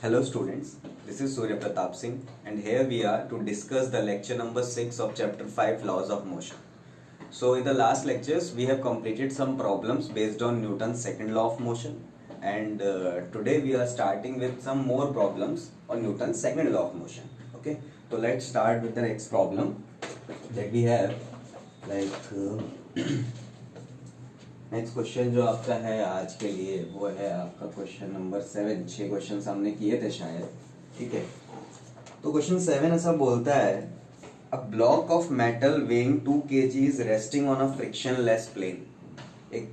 Hello students, this is Surya Pratap Singh and here we are to discuss the lecture number 6 of chapter 5 laws of motion. So in the last lectures we have completed some problems based on Newton's second law of motion and today we are starting with some more problems on Newton's second law of motion. Okay, so let's start with the next problem that we have next question जो आपका है आज के लिए वो है आपका question number 7। 6 question हमने किए थे शायद, ठीक है। तो क्वेश्चन 7 ऐसा बोलता है a block of metal weighing 2 kg is resting on a frictionless plane. एक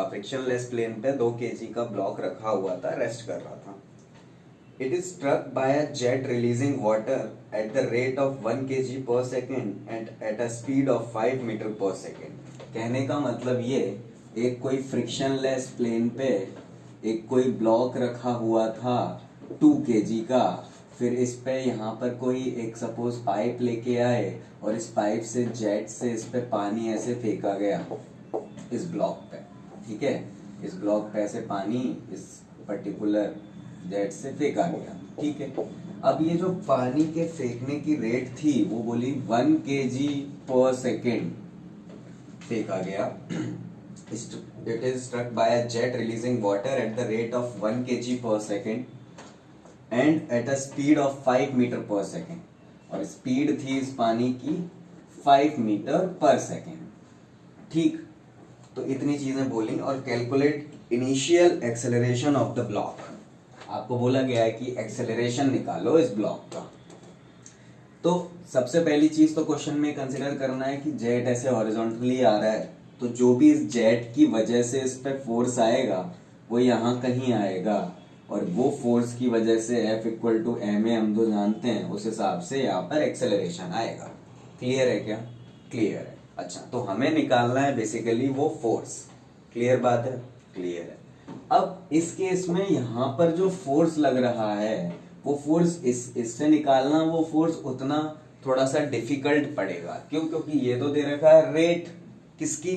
फ्रिक्शनलेस प्लेन पे 2 kg का ब्लॉक रखा हुआ था, रेस्ट कर रहा था। It is struck by a jet releasing water at the rate of 1 kg per second and at a speed of 5 metre per second. कहने का मतलब ये, एक कोई फ्रिक्शनलेस प्लेन पे एक कोई ब्लॉक रखा हुआ था 2 kg का, फिर इस पे यहाँ पर कोई एक सपोज पाइप लेके आए और इस पाइप से जेट से इस पे पानी ऐसे फेंका गया इस ब्लॉक पे, ठीक है। इस ब्लॉक पे ऐसे पानी इस पर्टिकुलर जेट से फेंका गया, ठीक है। अब ये जो पानी के फेंकने की रेट थी वो बोली 1 kg पर सेकेंड फेंका गया। It is struck by a jet releasing water at the rate of 1 kg per second and at a speed of 5 meter per second, और स्पीड थी इस पानी की 5 मीटर पर सेकेंड, ठीक। तो इतनी चीजें बोली और calculate initial acceleration of the block. आपको बोला गया है कि एक्सेलरेशन निकालो इस ब्लॉक का। तो सबसे पहली चीज तो क्वेश्चन में कंसिडर करना है कि जेट ऐसे हॉरिजॉन्टली आ रहा है, तो जो भी इस जेट की वजह से इस पे फोर्स आएगा वो यहाँ कहीं आएगा, और वो फोर्स की वजह से F इक्वल टू ma हम जो जानते हैं उस हिसाब से यहाँ पर एक्सेलरेशन आएगा। क्लियर है क्या? क्लियर है। अच्छा, तो हमें निकालना है बेसिकली वो फोर्स। क्लियर बात है? क्लियर है। अब इस केस में यहाँ पर जो फोर्स लग रहा है वो फोर्स इससे निकालना, वो फोर्स उतना थोड़ा सा डिफिकल्ट पड़ेगा। क्यों? क्योंकि ये तो दे रखा है रेट किसकी,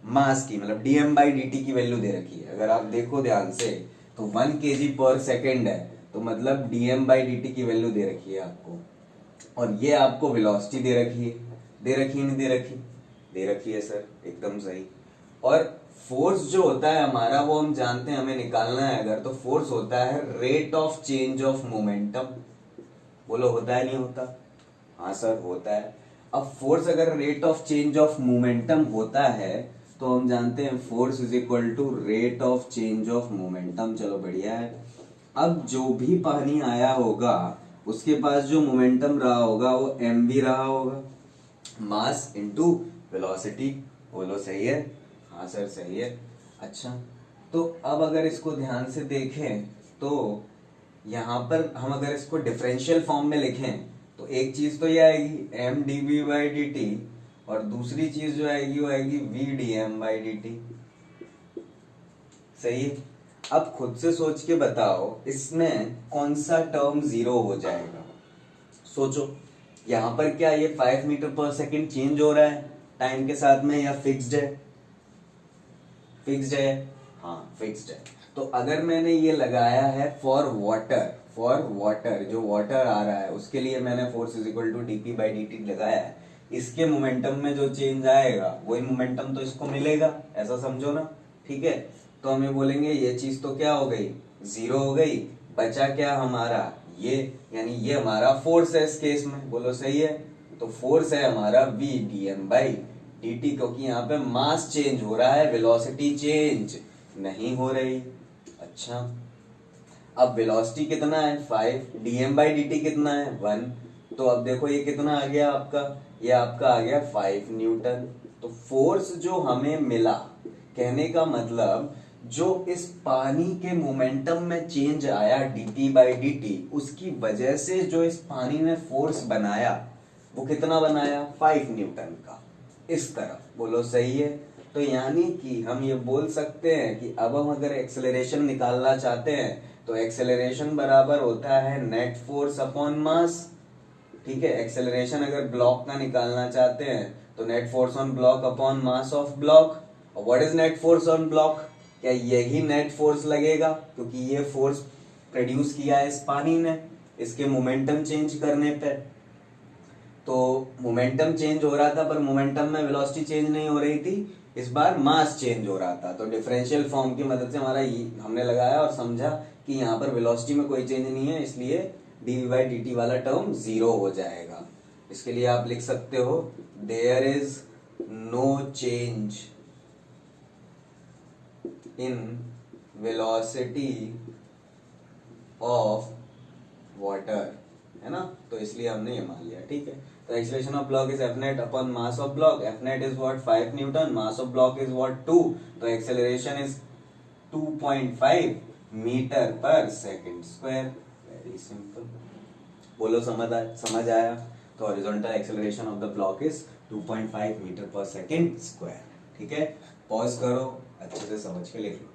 मास की, मतलब dm/dt की वैल्यू दे रखी है। अगर आप देखो ध्यान से तो 1 kg पर सेकेंड है, तो मतलब dm/dt की वैल्यू दे रखी है आपको, और ये आपको वेलोसिटी दे रखी है। दे रखी है नहीं दे रखी? दे रखी है सर, एकदम सही। और फोर्स जो होता है हमारा वो हम जानते हैं, हमें निकालना है अगर, तो फोर्स होता है rate of change of momentum. बोलो होता है नहीं होता? हाँ सर होता है। अब फोर्स अगर rate of change of momentum होता है तो हम जानते हैं force is equal to rate of change of momentum. चलो बढ़िया है। अब जो भी पानी आया होगा उसके पास जो मोमेंटम रहा होगा वो mv रहा होगा, मास इनटू वेलोसिटी। बोलो सही है? हाँ सर सही है। अच्छा, तो अब अगर इसको ध्यान से देखें तो यहाँ पर हम अगर इसको डिफरेंशियल फॉर्म में लिखें तो एक चीज तो ये आएगी mdv/dt, और दूसरी चीज जो आएगी वो आएगी vdm/dt। सही है। अब खुद से सोच के बताओ इसमें कौन सा टर्म जीरो हो जाएगा। सोचो, यहाँ पर क्या ये 5 मीटर पर सेकेंड चेंज हो रहा है टाइम के साथ में, या फिक्स्ड है? फिक्स्ड है, हाँ फिक्स्ड है। तो अगर मैंने ये लगाया है फॉर वाटर, जो वाटर आ रहा है उसके लिए मैंने force is equal to dp/dt लगाया है, इसके मोमेंटम में जो चेंज आएगा वही मोमेंटम तो इसको मिलेगा, ऐसा समझो ना, ठीक है। तो हमें बोलेंगे ये चीज तो क्या हो गई, जीरो हो गई। बचा क्या हमारा ये, यानी ये हमारा फोर्स है इस केस में। बोलो सही है? तो फोर्स है हमारा v dm/dt, क्योंकि यहाँ पे मास चेंज हो रहा है, वेलोसिटी चेंज नहीं हो रही। अच्छा, अब वेलोसिटी कितना है 5, dm/dt कितना है 1, तो अब देखो ये कितना आ गया आपका, ये आपका आ गया 5 न्यूटन। तो फोर्स जो हमें मिला, कहने का मतलब जो इस पानी के मोमेंटम में चेंज आया dp/dt, उसकी वजह से जो इस पानी ने फोर्स बनाया वो कितना बनाया, 5 न्यूटन का, इस तरफ। बोलो सही है? तो यानी कि हम ये बोल सकते हैं कि अब हम अगर एक्सेलरेशन निकालना चाहते हैं तो एक्सेलरेशन बराबर होता है नेट फोर्स अपॉन मास, ठीक है। एक्सेलरेशन अगर ब्लॉक का निकालना चाहते हैं तो net force on block upon mass of block. और what is net force on block? क्या यही नेट फोर्स लगेगा? क्योंकि ये फोर्स प्रोड्यूस किया है इस पानी ने इसके मोमेंटम चेंज करने पे। तो मोमेंटम चेंज हो रहा था पर मोमेंटम में वेलोसिटी चेंज नहीं हो रही थी, इस बार मास चेंज हो रहा था। तो डिफरेंशियल फॉर्म की मदद से हमने लगाया और समझा कि यहाँ पर वेलोसिटी में कोई चेंज नहीं है, इसलिए dv/dt वाला टर्म जीरो हो जाएगा। इसके लिए आप लिख सकते हो there is no change in velocity of water, है ना। तो इसलिए हमने ये मान लिया, ठीक है। तो acceleration of block is F net upon mass of block. F net is what 5 newton, mass of block is what 2, तो acceleration is 2.5 metre per second square. Very simple, बोलो समझ आया। तो horizontal acceleration of the block is 2.5 metre per second square, ठीक है। Pause करो, अच्छे से समझ के लिख लो।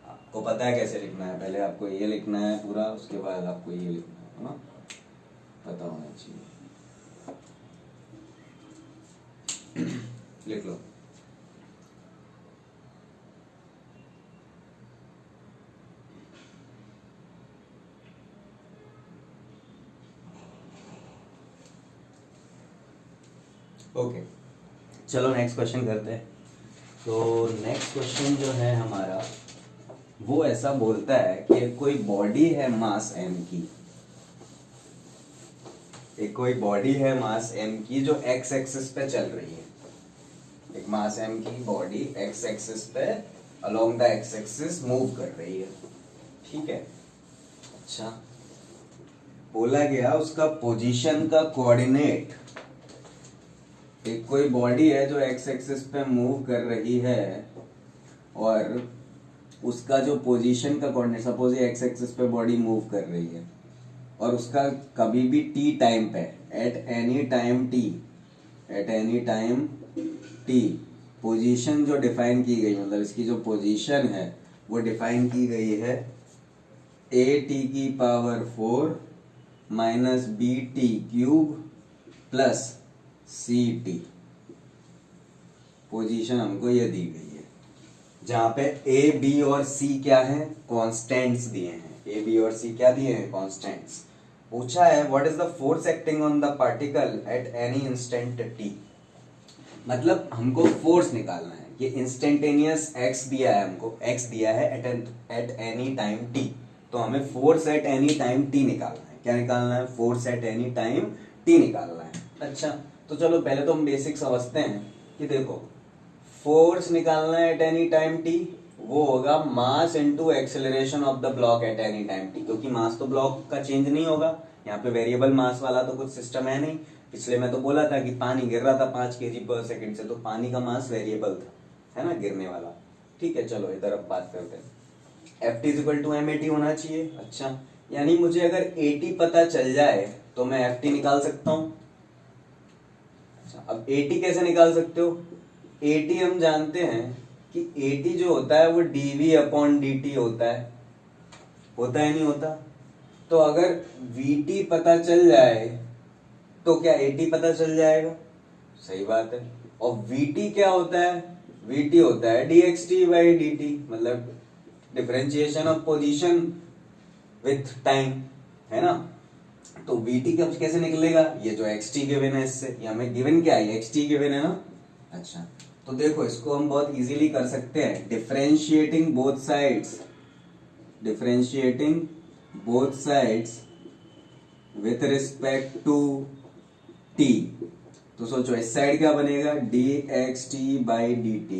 आपको पता है कैसे लिखना है, पहले आपको ये लिखना है पूरा, उसके बाद आपको ये लिखना है ना, पता होना चाहिए। लिख लो। ओके, चलो नेक्स्ट क्वेश्चन करते हैं। तो नेक्स्ट क्वेश्चन जो है हमारा वो ऐसा बोलता है कि कोई बॉडी है मास m की, एक कोई बॉडी है मास m की जो x एक्सिस पे चल रही है। एक मास m की बॉडी x एक्सिस पे along the x axis move कर रही है, ठीक है। अच्छा, बोला गया उसका पोजीशन का कोऑर्डिनेट, एक कोई बॉडी है जो x एक्सिस पे मूव कर रही है और उसका जो पोजीशन का कोऑर्डिनेट, सपोज ये x एक्सिस पे बॉडी मूव कर रही है और उसका कभी भी t टाइम पे, eight any time t position जो डिफाइन की गई, मतलब इसकी जो पोजीशन है वो डिफाइन की गई है at⁴ minus bt³ plus ct। Position हमको ये दी गई है जहां पे a b और c क्या है, कॉन्स्टेंट्स दिए हैं। a b और c क्या दिए हैं, कॉन्स्टेंट्स। पूछा है what is the force acting on the particle at any instant t, मतलब हमको फोर्स निकालना है। ये इंस्टेंटेनियस x दिया है, हमको x दिया है एट एनी टाइम t, तो हमें force at any time t निकालना है। क्या निकालना है, force at any time t निकालना है। अच्छा, तो चलो पहले तो हम बेसिक समझते हैं कि देखो फोर्स निकालना है एट एनी टाइम t, वो होगा mass into acceleration of the block eight any time t, क्योंकि मास तो ब्लॉक का चेंज नहीं होगा, यहाँ पे वेरिएबल मास वाला तो कुछ सिस्टम है नहीं। पिछले में तो बोला था कि पानी गिर रहा था 5 kg पर सेकंड से, तो पानी का मास वेरिएबल था, है ना, गिरने वाला। ठीक है, चलो इधर अब बात करते हैं। Ft=m80 होना चाहिए। अच्छा, यानी मुझे अगर 80 पता चल जाए तो मैं Ft निकाल सकता हूँ। अब 80 कैसे निकाल सकते हो, 80 हम जानते हैं कि 80 जो होता है वो dv/dt होता है नहीं होता। तो अगर vt पता चल जाए तो क्या 80 पता चल जाएगा, सही बात है। और vt क्या होता है, vt होता है dxt/dt, मतलब differentiation of position with time, है ना। तो vt कब कैसे निकलेगा, ये जो xt गिवन है इससे, ये हमें गिवन क्या है, xt गिवन है ना। अच्छा, तो देखो इसको हम बहुत इजीली कर सकते हैं, differentiating both sides with respect to t। तो सोचो इस साइड क्या बनेगा, dxt/dt।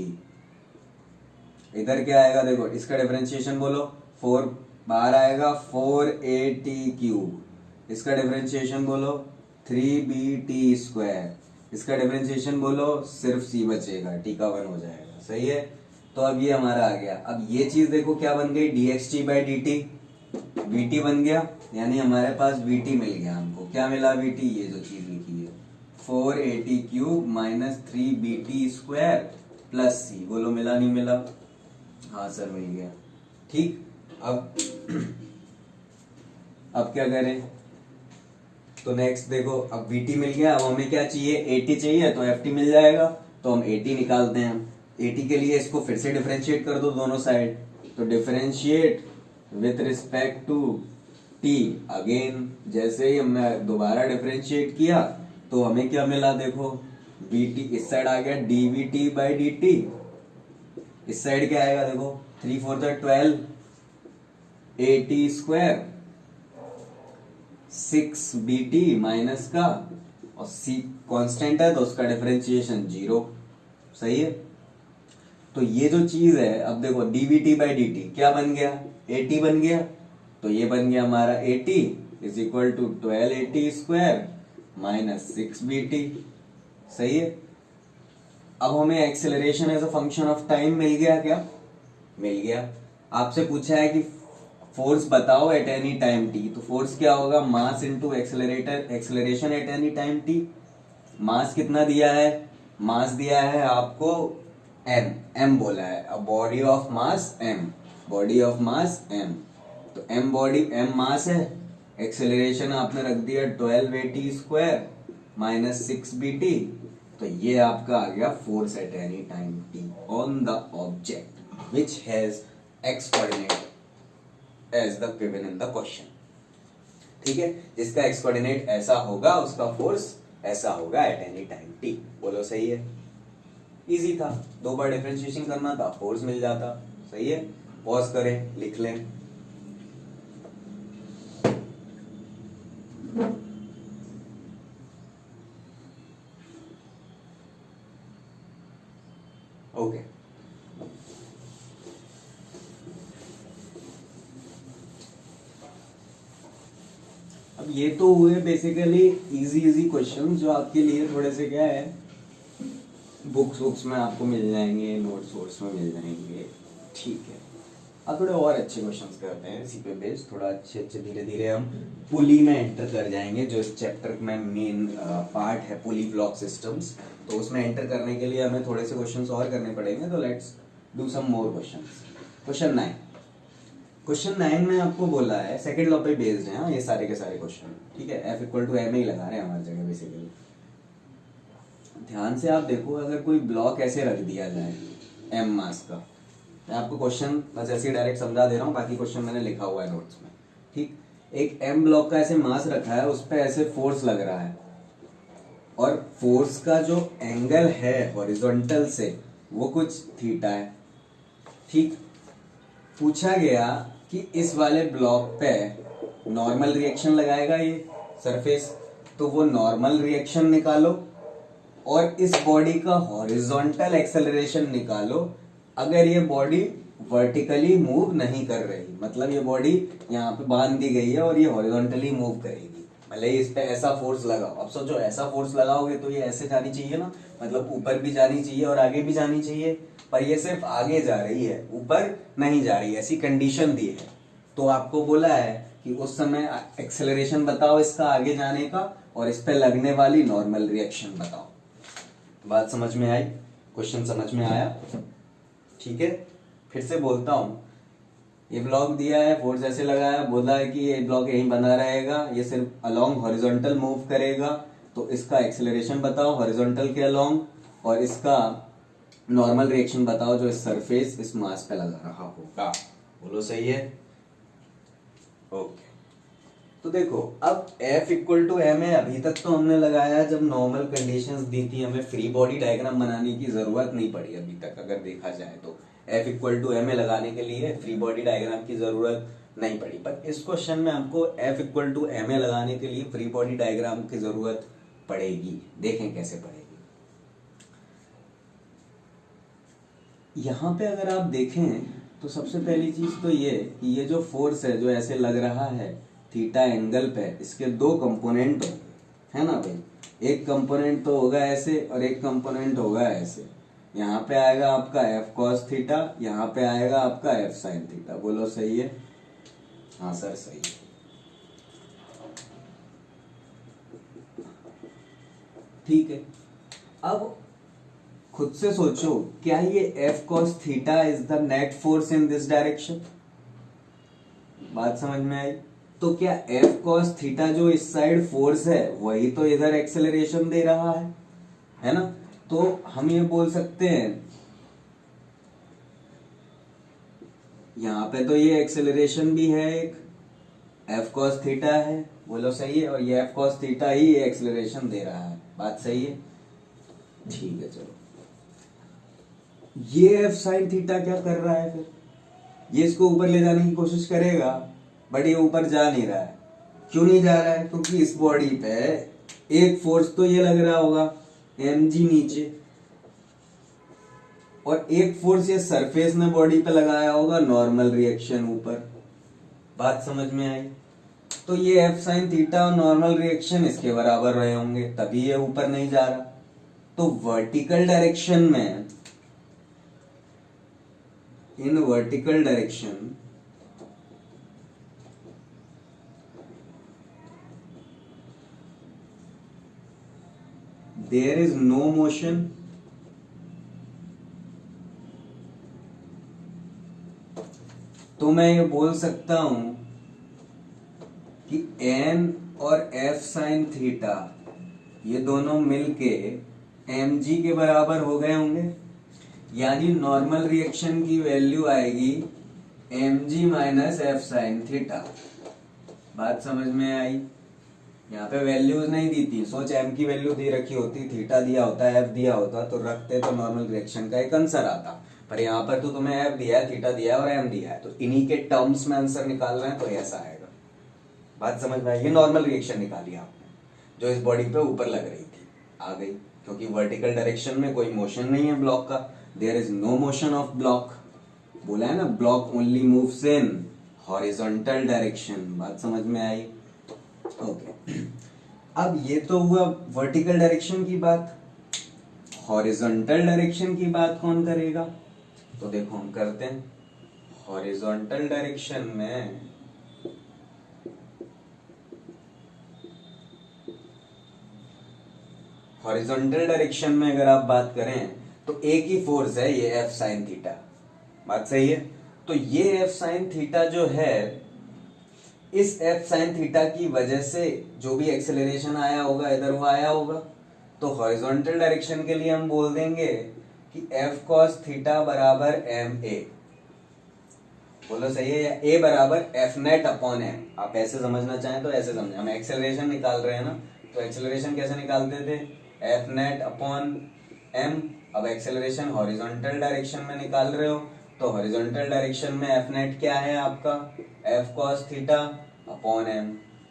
इधर क्या आएगा, देखो इसका डिफरेंशिएशन बोलो, 4 बाहर आएगा 4at³। इसका डिफरेंशिएशन बोलो 3bt²। इसका डिफरेंशिएशन बोलो, सिर्फ c बचेगा, t का 1 हो जाएगा, सही है। तो अब ये हमारा आ गया। अब ये चीज देखो क्या बन गई, dxt/dt, vt बन गया, यानी हमारे पास vt मिल गया। हमको क्या मिला, vt, ये जो चीज लिखी है 4at³ minus 3bt² plus c। बोलो मिला नहीं मिला, हाँ सर मिल गया। ठीक, अब क्या करें, तो नेक्स्ट देखो, अब vt मिल गया, अब हमें क्या चाहिए, 80 चाहिए, तो ft मिल जाएगा। तो हम 80 निकालते हैं। 80 के लिए इसको फिर से डिफरेंशिएट कर दो दोनों साइड, तो differentiate with respect to T. Again जैसे ही हमने दोबारा डिफरेंशिएट किया तो हमें क्या मिला, देखो वी टी इस साइड आ गया d v t by d t, इस साइड क्या आएगा देखो 3 4 12 a t square 6 b t minus का, और सी कांस्टेंट है तो उसका डिफरेंशिएशन 0। सही है। तो ये जो चीज है, अब देखो dvt बाई डी टी क्या बन गया, at बन गया, तो ये बन गया हमारा at is equal to 12 at square minus 6 bt। सही है। अब हमें acceleration as a function of time मिल गया, क्या मिल गया। आपसे पूछा है कि फोर्स बताओ एट एनी टाइम t, तो फोर्स क्या होगा, mass into acceleration at any time t। मास कितना दिया है, मास दिया है आपको m बोला है, a body of mass m, body of mass m, तो m बॉडी m मास है, एक्सेलरेशन आपने रख दिया 12 at स्क्वायर माइनस 6 bt, तो ये आपका आ गया force at any time t on the object which has x coordinate as the given in the question. ठीक है, जिसका x कोऑर्डिनेट ऐसा होगा उसका फोर्स ऐसा होगा एट एनी टाइम t। बोलो सही है। इजी था, 2 बार डिफरेंशिएशन करना था, फोर्स मिल जाता। सही है। पॉज करें, लिख लें। ओके अब ये तो हुए बेसिकली इजी क्वेश्चन जो आपके लिए थोड़े से क्या है, बुक्स में आपको मिल जाएंगे, नोट्स में मिल जाएंगे। ठीक है, अब थोड़े और अच्छे क्वेश्चंस करते हैं इसी पे बेस्ड, थोड़ा अच्छे धीरे धीरे हम पुली में एंटर कर जाएंगे, जो इस चैप्टर में मेन पार्ट है पुली ब्लॉक सिस्टम्स। तो उसमें एंटर करने के लिए हमें थोड़े से क्वेश्चंस और करने पड़ेंगे, तो let's do some more questions. Question 9 में आपको बोला है, सेकंड लॉ पे बेस्ड है ये सारे के सारे क्वेश्चन। ठीक है, F इक्वल टू एम ही लगा रहे हैं हमारी जगह बेसिकली। ध्यान से आप देखो, अगर कोई ब्लॉक ऐसे रख दिया जाए m मास का, मैं आपको क्वेश्चन बस ऐसे डायरेक्ट समझा दे रहा हूँ, बाकी क्वेश्चन मैंने लिखा हुआ है नोट्स में। ठीक, एक m ब्लॉक का ऐसे मास रखा है, उस पर ऐसे फोर्स लग रहा है, और फोर्स का जो एंगल है हॉरिजॉन्टल से वो कुछ थीटा है। ठीक, पूछा गया कि इस वाले ब्लॉक पे नॉर्मल रिएक्शन लगाएगा ये सरफेस, तो वो नॉर्मल रिएक्शन निकालो और इस बॉडी का हॉरिजॉन्टल एक्सेलरेशन निकालो अगर ये बॉडी वर्टिकली मूव नहीं कर रही, मतलब ये बॉडी यहाँ पे बांध दी गई है और ये हॉरिजॉन्टली मूव करेगी, भले इस पे ऐसा फोर्स लगाओ। अब सोचो ऐसा फोर्स लगाओगे तो ये ऐसे जानी चाहिए ना, मतलब ऊपर भी जानी चाहिए और आगे भी जानी चाहिए, पर ये सिर्फ आगे जा रही है, ऊपर नहीं जा रही, ऐसी कंडीशन दी है। तो आपको बोला है कि उस समय एक्सेलरेशन बताओ इसका आगे जाने का, और इस पे लगने वाली नॉर्मल रिएक्शन बताओ। बात समझ में आई, क्वेश्चन समझ में आया? ठीक है, फिर से बोलता हूं, ये ब्लॉक दिया है, फोर्स ऐसे लगाया, बोला है कि ये ब्लॉक यहीं बना रहेगा, ये सिर्फ अलोंग हॉरिजॉन्टल मूव करेगा, तो इसका एक्सेलरेशन बताओ हॉरिजॉन्टल के अलोंग, और इसका नॉर्मल रिएक्शन बताओ जो इस सरफेस इस मास पे लगा रहा होगा। बोलो सही है? ओके, तो देखो अब F इक्वल टू एम है, अभी तक तो हमने लगाया जब नॉर्मल कंडीशंस दी थी, हमें फ्री बॉडी डायग्राम बनाने की जरूरत नहीं पड़ी अभी तक, अगर देखा जाए तो F इक्वल टू एम लगाने के लिए फ्री बॉडी डायग्राम की जरूरत नहीं पड़ी, पर इस क्वेश्चन में हमको F इक्वल टू एम लगाने के लिए फ्री बॉडी डायग्राम की जरूरत पड़ेगी। देखें कैसे पड़ेगी। यहाँ पे अगर आप देखें तो सबसे पहली चीज तो ये कि ये जो फोर्स है जो ऐसे लग रहा है थीटा एंगल पे, इसके 2 कंपोनेंट होंगे, है ना भाई। एक कंपोनेंट तो होगा ऐसे और एक कंपोनेंट होगा ऐसे। यहाँ पे आएगा आपका F cos थीटा, यहाँ पे आएगा आपका F sin थीटा। बोलो सही है? हाँ सर सही है। ठीक है, अब खुद से सोचो, क्या ये F cos theta is the net force in this direction? बात समझ में आई? तो क्या F cos थीटा जो इस साइड फोर्स है वही तो इधर एक्सेलरेशन दे रहा है ना? तो हम ये बोल सकते हैं यहाँ पे तो ये एक्सेलरेशन भी है एक, एफ कॉस थीटा है, बोलो सही है, और ये एफ कॉस थीटा ही ये एक्सेलरेशन दे रहा है, बात सही है। ठीक है चलो, ये एफ साइन थीटा क्या कर रहा है फिर, ये इसको ऊपर ले जाने की कोशिश करेगा, बट ये ऊपर जा नहीं रहा है। क्यों नहीं जा रहा है? क्योंकि इस बॉडी पे एक फोर्स तो ये लग रहा होगा mg नीचे, और एक फोर्स ये सरफेस ने बॉडी पे लगाया होगा नॉर्मल रिएक्शन ऊपर, बात समझ में आई। तो ये एफ साइन थीटा और नॉर्मल रिएक्शन इसके बराबर रहे होंगे, तभी ये ऊपर नहीं जा रहा। तो वर्टिकल डायरेक्शन में, in vertical direction there is no motion, तो मैं ये बोल सकता हूं कि n और f साइन थीटा ये दोनों मिलके mg के बराबर हो गए होंगे, यानी नॉर्मल रिएक्शन की वैल्यू आएगी mg minus F sine theta, बात समझ में आई। यहाँ पे वैल्यूज नहीं दी थी, सोच m की वैल्यू दी रखी होती, थीटा दिया होता, f दिया होता, तो रखते तो नॉर्मल रिएक्शन का एक आंसर आता, पर यहाँ पर तो तुम्हें f दिया है, थीटा दिया है और m दिया है, तो इन्हीं के टर्म्स में आंसर निकाल रहे हैं, तो ऐसा आएगा, बात समझ में आई। ये नॉर्मल रिएक्शन निकाली आपने, जो इस बॉडी पे ऊपर लग रही थी, आ गई, क्योंकि वर्टिकल डायरेक्शन में कोई मोशन नहीं है ब्लॉक का, there is no motion of block, बोला है ना, block only moves in horizontal direction, बात समझ में आई। ओके, अब ये तो हुआ वर्टिकल डायरेक्शन की बात, हॉरिजॉन्टल डायरेक्शन की बात कौन करेगा? तो देखो हम करते हैं। हॉरिजॉन्टल डायरेक्शन में अगर आप बात करें तो एक ही फोर्स है, ये एफ साइन थीटा, बात सही है। तो ये एफ साइन थीटा जो है, इस एफ साइन थीटा की वजह से जो भी एक्सेलरेशन आया होगा इधर वो आया होगा, तो हॉरिजॉन्टल डायरेक्शन के लिए हम बोल देंगे कि एफ कॉस थीटा बराबर एम ए, बोलो सही है, या ए बराबर एफ नेट अपॉन एम, आप ऐसे समझना चाहें तो ऐसे समझे, हम एक्सेलरेशन निकाल रहे हैं ना, तो एक्सेलरेशन कैसे निकालते थे, एफ नेट अपॉन एम। अब एक्सेलरेशन हॉरिजॉन्टल डायरेक्शन में निकाल रहे हो, तो हॉरिजॉन्टल डायरेक्शन में एफ नेट क्या है आपका, F cos theta upon m,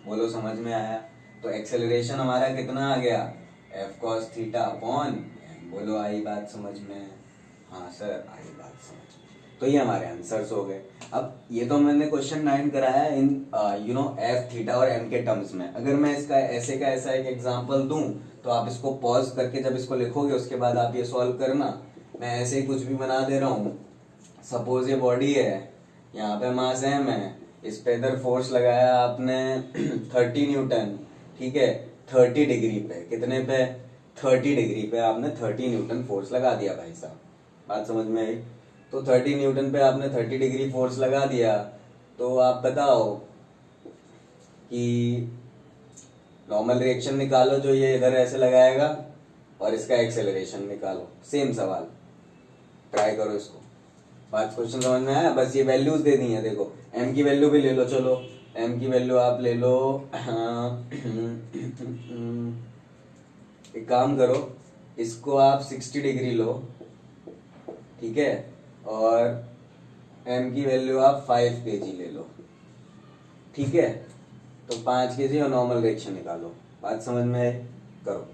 बोलो समझ में आया। तो एक्सेलरेशन हमारा कितना आ गया, F cos theta upon m, बोलो आई बात समझ में? हाँ सर आई बात समझ में। तो ये हमारे आंसर्स हो गए। अब ये तो मैंने क्वेश्चन 9 कराया इन एफ थीटा और एम के टर्म्स में। अगर मैं इसका ऐसे का ऐसा एक एग्जांपल दूं तो आप इसको पॉज करके जब इसको लिखोगे उसके बाद आप ये सॉल्व करना। मैं ऐसे ही कुछ भी बना दे रहा हूँ, सपोज ये बॉडी है, यहाँ पे मास एम है, इस पे इधर फोर्स लगाया आपने 30 न्यूटन, ठीक है, 30 डिग्री पे, कितने पे, 30 डिग्री पे आपने 30 न्यूटन फोर्स लगा दिया भाई साहब, बात समझ में आई। तो 30 न्यूटन पे आपने 30 डिग्री फोर्स लगा दिया, तो आप बताओ कि नॉर्मल रिएक्शन निकालो जो ये इधर ऐसे लगाएगा, और इसका एक्सेलरेशन निकालो, सेम सवाल, ट्राई करो इसको। बात क्वेश्चन समझ में आया? बस ये वैल्यूज दे दी है, देखो m की वैल्यू भी ले लो, चलो m की वैल्यू आप ले लो एक काम करो, इसको आप 60 डिग्री लो, ठीक है, और m की वैल्यू आप 5 kg ले लो, ठीक है, तो 5 kg और नॉर्मल रिएक्शन निकालो, बात समझ में आए? करो,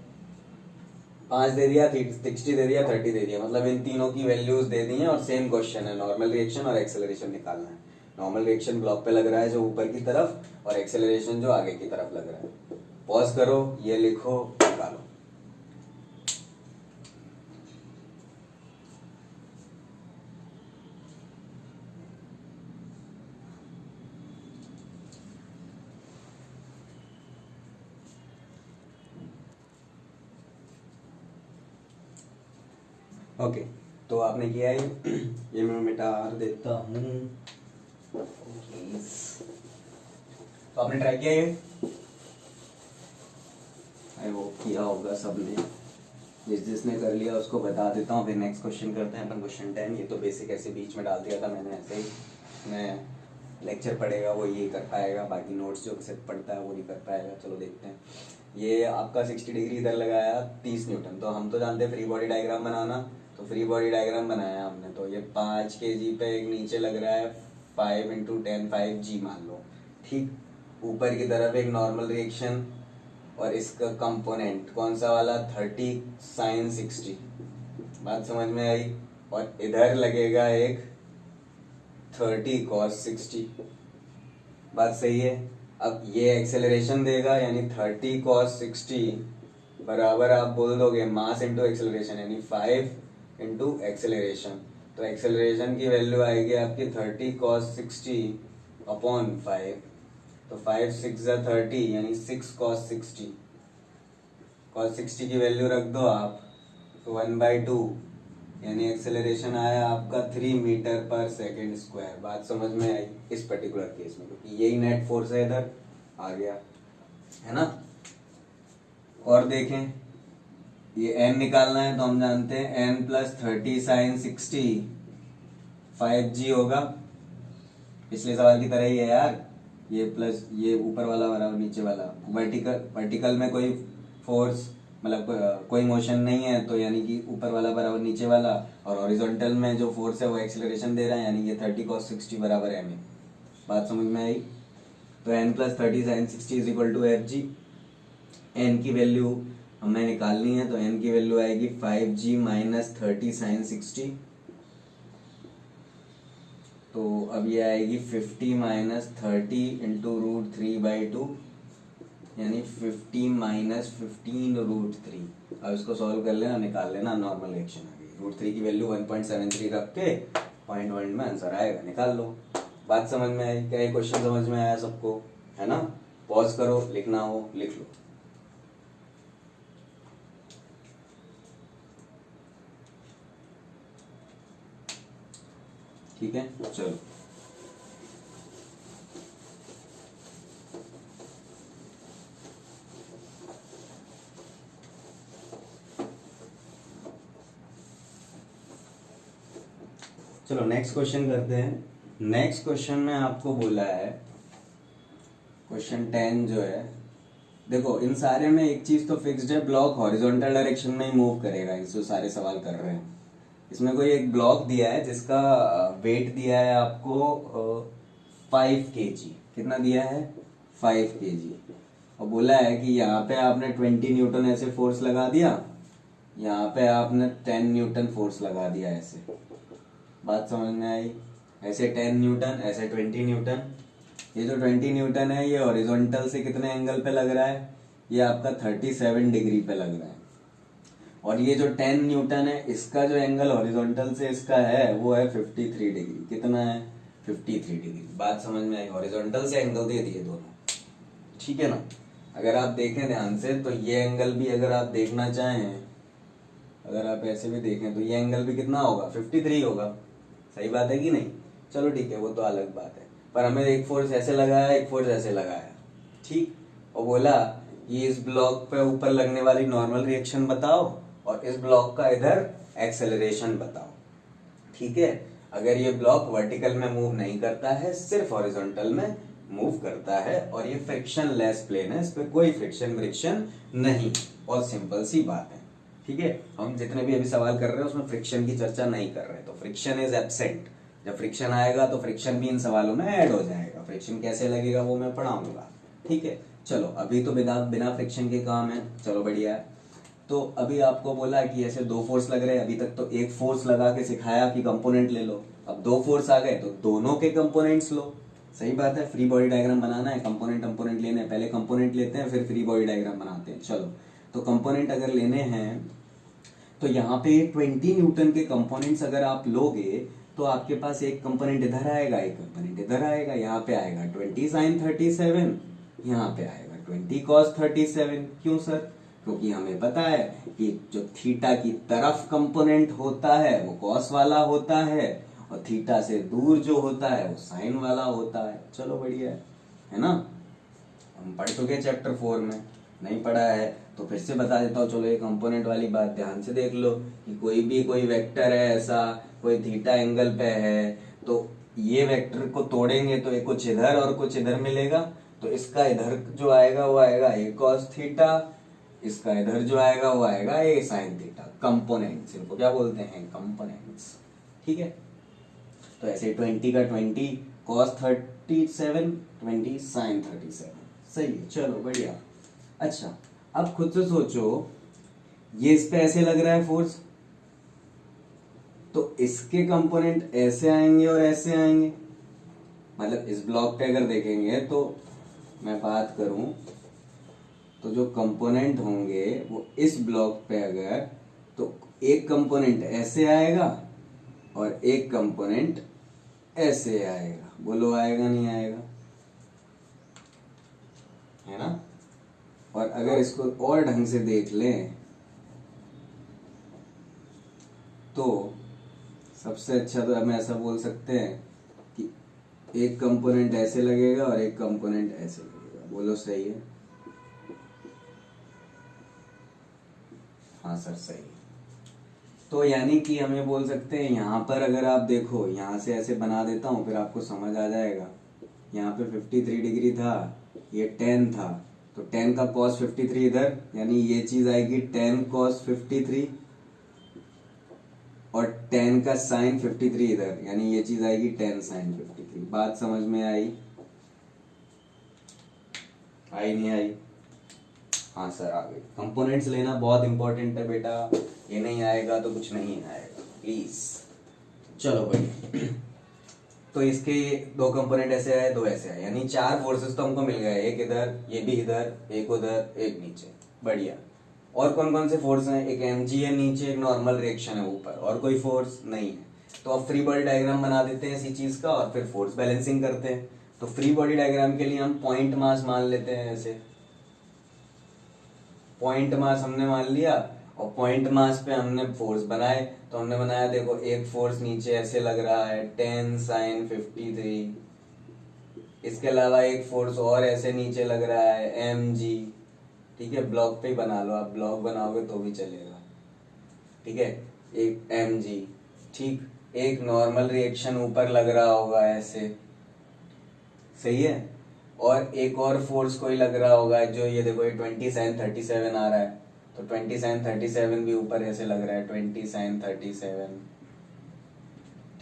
5 दे दिया, 60 दे दिया, 30 दे दिया, मतलब इन तीनों की वैल्यूज दे दी हैं और सेम क्वेश्चन है, नॉर्मल रिएक्शन और एक्सेलरेशन निकालना है। नॉर्मल रिएक्शन ब्लॉक पे लग रहा है जो ऊपर की तरफ, और एक्सेलरेशन जो आगे की तरफ लग रहा है। पॉज करो, ये लिखो, निकालो। ओके, तो आपने किया है ये मैं मिटा देता हूँ। तो आपने ट्राई किया ये, आई होप किया होगा सबने, जिसने कर लिया उसको बता देता हूँ, फिर नेक्स्ट क्वेश्चन करते हैं अपन, क्वेश्चन 10। ये तो बेसिक ऐसे बीच में डाल दिया था मैंने ऐसे ही, उसमें लेक्चर पढ़ेगा वो ये कर पाएगा, बाकी नोट्स जो सिर्फ पढ़ता है वो नहीं कर पाएगा। चलो देखते हैं। ये आपका 60 डिग्री इधर लगाया 30 न्यूटन, तो हम तो जानते हैं फ्री बॉडी डायग्राम बनाना, तो फ्री बॉडी डायग्राम बनाया हमने। तो ये 5 kg पे एक नीचे लग रहा है 5 × 10 5G मान लो, ठीक। ऊपर की तरफ एक नॉर्मल रिएक्शन और इसका कंपोनेंट कौन सा वाला 30 sin 60, बात समझ में आई। और इधर लगेगा एक 30 cos 60, बात सही है। अब ये एक्सेलरेशन देगा यानी 30 cos 60 बराबर आप बोल दोगे मास इंटू एक्सेलरेशन, यानी 5 इंटू एक्सेलरेशन। तो एक्सेलरेशन की वैल्यू आएगी आपकी 30 cos 60 अपॉन 5, तो 5 6 30 यानी 6 cos 60। cos 60 की वैल्यू रख दो आप, तो 1/2 यानी एक्सेलरेशन आया आपका 3 मीटर पर सेकेंड स्क्वायर। बात समझ में आई इस पर्टिकुलर केस में, क्योंकि यही नेट फोर्स है, इधर आ गया है ना। और देखें, ये n निकालना है तो हम जानते हैं n + 30 sin 60 5G होगा। पिछले सवाल की तरह ही है यार, ये प्लस ये ऊपर वाला बराबर नीचे वाला। वर्टिकल में कोई फोर्स मतलब कोई मोशन नहीं है, तो यानी कि ऊपर वाला बराबर नीचे वाला, और हॉरिजॉन्टल में जो फोर्स है वो एक्सेलरेशन दे रहा है, यानी ये 30 cos 60 बराबर m। बात समझ में आई। तो n + 30 sin 60 = Fg। n की वैल्यू हमें निकालनी है, तो n की वैल्यू आएगी 5G - 30 sin 60। तो अब ये आएगी 50 - 30 × √3/2, यानी 50 - 15 √3। अब इसको सॉल्व कर लेना, निकाल लेना, नॉर्मल रिएक्शन आ गई। √3 की वैल्यू 1.73 रख के पॉइंट वन में आंसर आएगा, निकाल लो। बात समझ में आई क्या? ये क्वेश्चन समझ में आया सबको, है ना? पॉज करो, लिखना हो लिख लो। ठीक है, चलो चलो नेक्स्ट क्वेश्चन करते हैं। नेक्स्ट क्वेश्चन में आपको बोला है, क्वेश्चन 10 जो है, देखो इन सारे में एक चीज तो फिक्स्ड है, ब्लॉक हॉरिजॉन्टल डायरेक्शन में ही मूव करेगा। इस जो सारे सवाल कर रहे हैं, इसमें कोई एक ब्लॉक दिया है जिसका वेट दिया है आपको 5 kg। कितना दिया है? 5 kg। और बोला है कि यहाँ पे आपने 20 न्यूटन ऐसे फोर्स लगा दिया, यहाँ पे आपने 10 न्यूटन फोर्स लगा दिया ऐसे। बात समझ में आई? ऐसे 10 न्यूटन, ऐसे 20 न्यूटन। ये जो 20 न्यूटन है ये हॉरिजॉन्टल से कितने एंगल पे लग रहा है? ये आपका 37 डिग्री पे लग रहा है। और ये जो 10 न्यूटन है इसका जो एंगल हॉरिजॉन्टल से इसका है वो है 53 डिग्री। कितना है? 53 डिग्री। बात समझ में आई? हॉरिजॉन्टल से एंगल दे दिए दोनों, ठीक है ना? अगर आप देखें ध्यान से तो ये एंगल भी अगर आप देखना चाहें, अगर आप ऐसे भी देखें तो ये एंगल भी कितना होगा? 53 होगा। सही बात है कि नहीं? चलो ठीक है, वो तो अलग बात है। पर हमें एक फोर्स ऐसे लगाया, एक फोर्स ऐसे लगाया, ठीक। और बोला ये इस ब्लॉक पे ऊपर लगने वाली नॉर्मल रिएक्शन बताओ और इस ब्लॉक का इधर एक्सेलरेशन बताओ, ठीक है। अगर ये ब्लॉक वर्टिकल में मूव नहीं करता है, सिर्फ हॉरिजॉन्टल में मूव करता है, और ये फ्रिक्शन लेस प्लेन है, इस पे कोई फ्रिक्शन नहीं, और सिंपल सी बात है, ठीक है। हम जितने भी अभी सवाल कर रहे हैं उसमें फ्रिक्शन की चर्चा नहीं कर रहे, तो फ्रिक्शन इज एब्सेंट। जब फ्रिक्शन आएगा तो फ्रिक्शन भी इन सवालों में ऐड हो जाएगा। फ्रिक्शन कैसे लगेगा वो मैं पढ़ाऊंगा, ठीक है। चलो अभी तो बिना फ्रिक्शन के काम है, चलो बढ़िया है। तो अभी आपको बोला कि ऐसे दो फोर्स लग रहे हैं, अभी तक तो एक फोर्स लगा के सिखाया कि कंपोनेंट ले लो। अब दो फोर्स आ गए तो दोनों के कंपोनेंट्स लो। सही बात है, फ्री बॉडी डायग्राम बनाना है, कंपोनेंट लेने हैं, पहले कंपोनेंट लेते हैं फिर फ्री बॉडी डायग्राम बनाते हैं। चलो तो कंपोनेंट अगर लेने हैं तो यहाँ पे 20 न्यूटन के कंपोनेंट्स अगर आप लोगे तो आपके पास एक कंपोनेंट इधर आएगा, एक कंपोनेंट इधर आएगा। यहाँ पे आएगा 20 sin 37, यहाँ पे आएगा 20 cos 37। क्यों सर? क्योंकि हमें पता है कि जो थीटा की तरफ कंपोनेंट होता है वो कॉस वाला होता है, और थीटा से दूर जो होता है वो साइन वाला होता है। चलो बढ़िया है ना? हम पढ़ चुके चैप्टर 4 में, नहीं पढ़ा है तो फिर से बता देता हूँ। चलो ये कंपोनेंट वाली बात ध्यान से देख लो कि कोई वेक्टर है ऐसा, कोई थीटा एंगल पे है, तो ये वेक्टर को तोड़ेंगे तो एक कुछ इधर और कुछ इधर मिलेगा, तो इसका इधर जो आएगा वो आएगा a cos थीटा, इसका इधर जो आएगा वो आएगा a sin थीटा। कंपोनेंट्स इनको क्या बोलते हैं, कंपोनेंट्स। ठीक है, तो ऐसे 20 का 20 cos 37, 20 sin 37। सही है, चलो बढ़िया। अच्छा, अब खुद से सोचो, ये इस पे ऐसे लग रहा है फोर्स, तो इसके कंपोनेंट ऐसे आएंगे और ऐसे आएंगे। मतलब इस ब्लॉक पे अगर देखेंगे तो मैं बात करूं तो जो कंपोनेंट होंगे वो इस ब्लॉक पे अगर, तो एक कंपोनेंट ऐसे आएगा और एक कंपोनेंट ऐसे आएगा। बोलो आएगा नहीं आएगा, है ना। और अगर इसको और ढंग से देख लें तो सबसे अच्छा तो हम ऐसा बोल सकते हैं कि एक कंपोनेंट ऐसे लगेगा और एक कंपोनेंट ऐसे लगेगा। बोलो सही है, हाँ सर सही है। तो यानी कि हम ये बोल सकते हैं, यहाँ पर अगर आप देखो, यहाँ से ऐसे बना देता हूँ फिर आपको समझ आ जाएगा। यहाँ पे 53 डिग्री था, ये 10 था, तो 10 का cos 53 इधर, यानी ये चीज आएगी 10 cos 53, और 10 का साइन 53 इधर, यानी ये चीज आएगी 10 साइन 53। बात समझ में आई, आई नहीं आई? हाँ सर आ गई। कंपोनेंट्स लेना बहुत इंपॉर्टेंट है बेटा, ये नहीं आएगा तो कुछ नहीं आएगा, प्लीज। चलो भाई, तो इसके दो कंपोनेंट ऐसे आए, दो ऐसे आए, यानी चार फोर्सेस तो हमको मिल गए, एक इधर, ये भी इधर, एक उधर, एक नीचे। बढ़िया। और कौन कौन से फोर्स हैं? एक mg है नीचे, एक नॉर्मल रिएक्शन है ऊपर, और कोई फोर्स नहीं है। तो अब फ्री बॉडी डायग्राम बना देते हैं इसी चीज का और फिर फोर्स बैलेंसिंग करते हैं। तो फ्री बॉडी डायग्राम के लिए हम पॉइंट मास मान लेते हैं। ऐसे पॉइंट मास हमने मान लिया और पॉइंट मास पे हमने फोर्स बनाए। तो हमने बनाया, देखो एक फोर्स नीचे ऐसे लग रहा है 10 sin 53, इसके अलावा एक फोर्स और ऐसे नीचे लग रहा है mg। ठीक है, ब्लॉक पे ही बना लो, आप ब्लॉक बनाओगे तो भी चलेगा। ठीक है, एक mg, ठीक, एक नॉर्मल रिएक्शन ऊपर लग रहा होगा ऐसे, सही है, और एक और फोर्स कोई लग रहा होगा, जो ये देखो ये 20 sin 37 आ रहा है, तो 20 sin 37 भी ऊपर ऐसे लग रहा है 20 sin 37।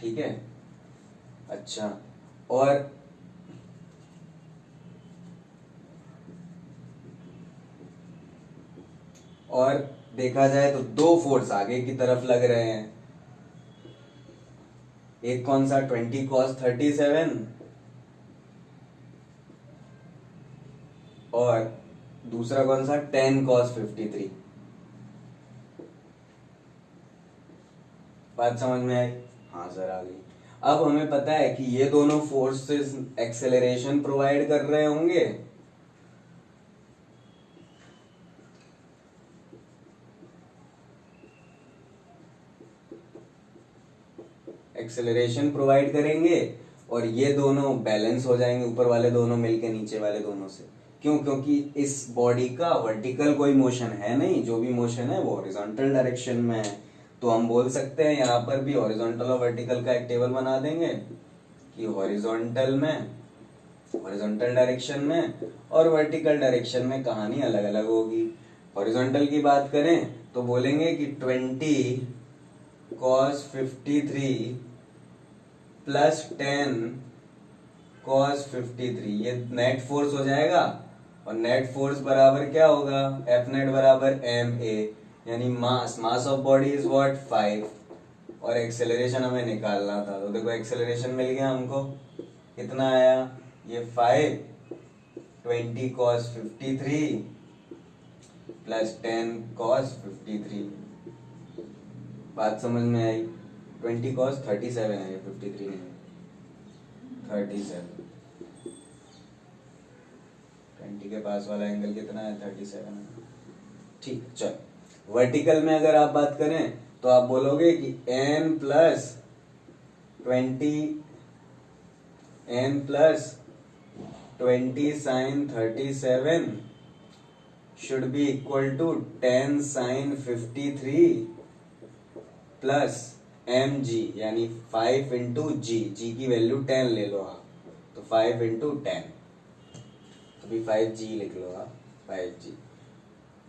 ठीक है, अच्छा, और देखा जाए तो दो फोर्स आगे की तरफ लग रहे हैं। एक कौन सा, 20 cos 37, और दूसरा कौन सा, 10 cos 53। बात समझ में आई? हाँ सर आ गई। अब हमें पता है कि ये दोनों फोर्सेस एक्सेलरेशन प्रोवाइड कर रहे होंगे, एक्सेलरेशन प्रोवाइड करेंगे, और ये दोनों बैलेंस हो जाएंगे, ऊपर वाले दोनों मिलके नीचे वाले दोनों से। क्यों? क्योंकि इस बॉडी का वर्टिकल कोई मोशन है नहीं, जो भी मोशन है वो हॉरिजॉन्टल डायरेक्शन में है। तो हम बोल सकते हैं यहाँ पर भी हॉरिजॉन्टल और वर्टिकल का एक टेबल बना देंगे कि हॉरिजॉन्टल में, हॉरिजॉन्टल डायरेक्शन में और वर्टिकल डायरेक्शन में कहानी अलग अलग होगी। हॉरिजॉन्टल की बात करें तो बोलेंगे कि 20 cos 53 प्लस 10 cos 53, ये नेट फोर्स हो जाएगा, और नेट फोर्स बराबर क्या होगा, F नेट बराबर ma, यानी mass of body is what 5, और एक्सेलरेशन हमें निकालना था। तो देखो एक्सेलरेशन मिल गया हमको, कितना आया, ये 5, 20 cos 53 प्लस 10 cos 53। बात समझ में आई? 20 cos 37 है, ये 53 नहीं, 37। 20 के पास वाला एंगल कितना है, 37। ठीक, चल वर्टिकल में अगर आप बात करें तो आप बोलोगे कि n plus 20 sin 37 should be equal to 10 sin 53 plus m g यानी 5 इंटू जी, जी की वैल्यू 10 ले लो आप, तो 5 इंटू 10, अभी 5G लिख लो आप, 5G।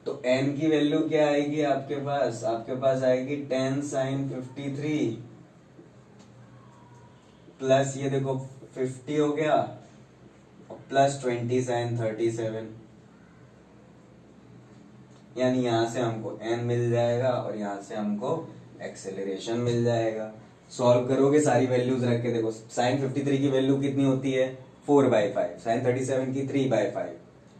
तो n की वैल्यू क्या आएगी आपके पास? आपके पास आएगी 10 साइन 53 प्लस ये देखो 50 हो गया और प्लस 20 साइन 37, यानी यहां से हमको n मिल जाएगा और यहां से हमको एक्सेलरेशन मिल जाएगा। सॉल्व करोगे सारी वैल्यूज रख के, देखो साइन 53 की वैल्यू कितनी होती है? 4/5, साइन 37 की 3/5,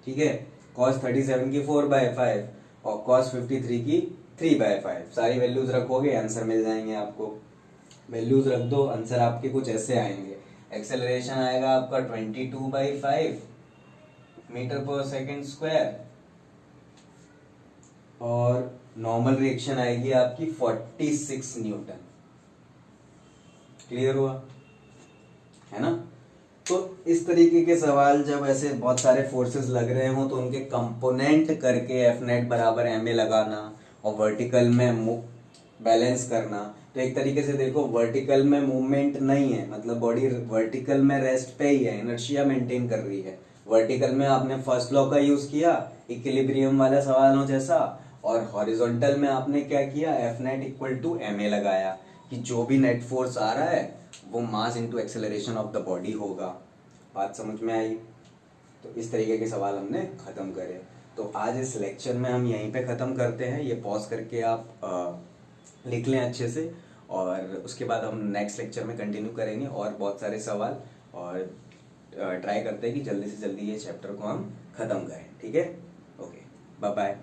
ठीक है, cos 37 की 4/5 और cos 53 की 3/5। सारी वैल्यूज रखोगे आंसर मिल जाएंगे आपको। वैल्यूज रख दो, आंसर आपके कुछ ऐसे आएंगे। एक्सेलरेशन आएगा आपका 22/5 मीटर पर सेकेंड स्क्वायर और नॉर्मल रिएक्शन आएगी आपकी 46 न्यूटन। क्लियर हुआ है ना? तो इस तरीके के सवाल जब ऐसे बहुत सारे फोर्सेस लग रहे हो तो उनके कंपोनेंट करके एफ नेट बराबर एम ए लगाना और वर्टिकल में बैलेंस करना। तो एक तरीके से देखो, वर्टिकल में मूवमेंट नहीं है, मतलब बॉडी वर्टिकल में रेस्ट पे ही है, इनर्शिया मेंटेन कर रही है। वर्टिकल में आपने फर्स्ट लॉ का यूज किया, इक्विलिब्रियम वाला सवाल हो जैसा, और हॉरिजॉन्टल में आपने क्या किया? F net equal to m a लगाया कि जो भी नेट फोर्स आ रहा है वो mass into acceleration of the body होगा। बात समझ में आई? तो इस तरीके के सवाल हमने खत्म करे। तो आज इस लेक्चर में हम यहीं पे खत्म करते हैं। ये पॉज करके आप लिख लें अच्छे से, और उसके बाद हम नेक्स्ट लेक्चर में कंटिन्यू करेंगे और बहुत सारे सवाल, और ट्राई करते हैं कि जल्दी से जल्दी ये चैप्टर को हम खत्म करें। ठीक है? Okay, bye bye.